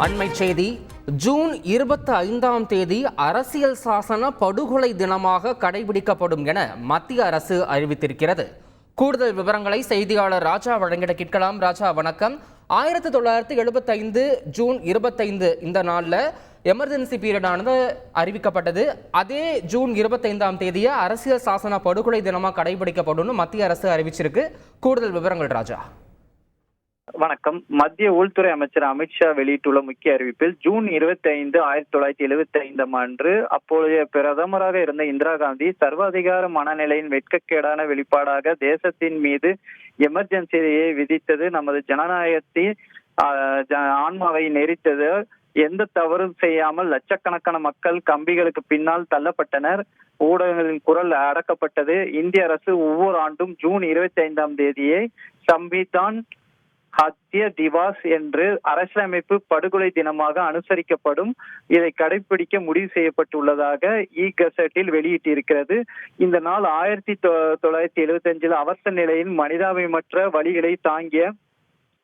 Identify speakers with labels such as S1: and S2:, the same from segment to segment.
S1: அண்மை செய்தி. ஜூன் 25ஆம் தேதி அரசியல் சாசன படுகொலை தினமாக கடைபிடிக்கப்படும் என மத்திய அரசு அறிவித்திருக்கிறது. கூடுதல் விவரங்களை செய்தியாளர் ராஜா வழங்கிட கேட்கலாம். ராஜா, வணக்கம். 1975 ஜூன் 25 இந்த நாளில் எமர்ஜென்சி பீரியடானது அறிவிக்கப்பட்டது. அதே ஜூன் 25ஆம் தேதியை அரசியல் சாசன படுகொலை தினமாக கடைபிடிக்கப்படும் மத்திய அரசு அறிவிச்சிருக்கு. கூடுதல் விவரங்கள் ராஜா.
S2: வணக்கம். மத்திய உள்துறை அமைச்சர் அமித்ஷா வெளியிட்டுள்ள முக்கிய அறிவிப்பில் ஜூன் 25, 1975 அன்று அப்போதைய பிரதமராக இருந்த இந்திரா காந்தி சர்வாதிகார மனநிலையின் வெட்கக்கேடான வெளிப்பாடாக தேசத்தின் மீது எமர்ஜென்சியை விதித்தது நமது ஜனநாயகத்தின் ஆன்மாவை நெறித்தது. எந்த தவறும் செய்யாமல் லட்சக்கணக்கான மக்கள் கம்பிகளுக்கு பின்னால் தள்ளப்பட்டனர். ஊடகங்களின் குரல் அடக்கப்பட்டது. இந்திய அரசு ஒவ்வொரு ஆண்டும் ஜூன் 25ஆம் தேதியை சம்விதான் ஹத்ய திவாஸ் என்று அரசியலமைப்பு படுகொலை தினமாக அனுசரிக்கப்படும். இதை கடைபிடிக்க முடிவு செய்யப்பட்டுள்ளதாக கெசட்டில் வெளியிட்டிருக்கிறது. இந்த நாள் 1975 அவசர நிலையில் மனிதாபிமற்ற வழிகளை தாங்கிய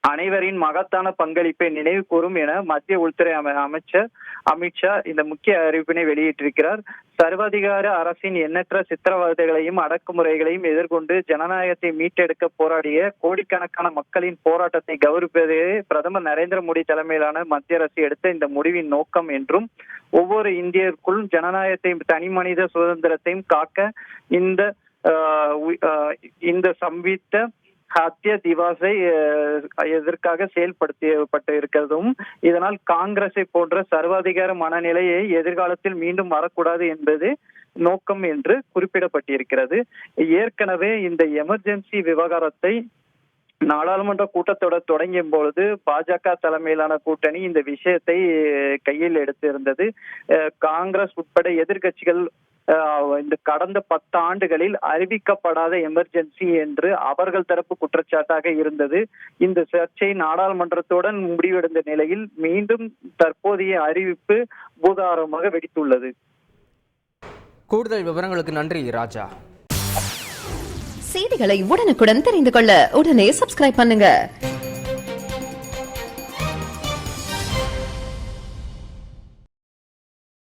S2: அனைவரின் மகத்தான பங்களிப்பை நினைவு கூறும் என மத்திய உள்துறை அமைச்சர் அமித்ஷா இந்த முக்கிய அறிவிப்பினை வெளியிட்டிருக்கிறார். சர்வாதிகார அரசின் எண்ணற்ற சித்திரவதைகளையும் அடக்குமுறைகளையும் எதிர்கொண்டு ஜனநாயகத்தை மீட்டெடுக்க போராடிய கோடிக்கணக்கான மக்களின் போராட்டத்தை கௌரவிப்பதே பிரதமர் நரேந்திர மோடி தலைமையிலான மத்திய அரசு எடுத்த இந்த முடிவின் நோக்கம் என்றும், ஒவ்வொரு இந்தியருக்குள் ஜனநாயகத்தையும் தனி மனித சுதந்திரத்தையும் காக்க இந்த சம்வித்த ஹத்ய திவாஸை எதற்காக செயல்படுத்தப்பட்டு இருக்கிறதும், இதனால் காங்கிரஸை போன்ற சர்வாதிகார மனநிலையை எதிர்காலத்தில் மீண்டும் வரக்கூடாது என்பது நோக்கம் என்று குறிப்பிடப்பட்டிருக்கிறது. ஏற்கனவே இந்த எமர்ஜென்சி விவகாரத்தை நாடாளுமன்ற கூட்டத்தொடர் தொடங்கிய பொழுது பாஜக தலைமையிலான கூட்டணி இந்த விஷயத்தை கையில் எடுத்திருந்தது. காங்கிரஸ் உட்பட எதிர்கட்சிகள் இந்த கடந்த 10 ஆண்டுகளில் அறிவிக்கப்படாத எமர்ஜென்சி என்று அவர்கள் தரப்பு குற்றச்சாட்டாக இருந்தது. இந்த சர்ச்சை நாடாளுமன்றத்துடன் முடிவடைந்த நிலையில் மீண்டும் தற்போதைய அறிவிப்பு பூதாரமாக வெடித்துள்ளது.
S1: கூடுதல் விவரங்களுக்கு நன்றி ராஜா.
S3: செய்திகளை உடனுக்குடன் தெரிந்து கொள்ள உடனே சப்ஸ்கிரைப் பண்ணுங்க.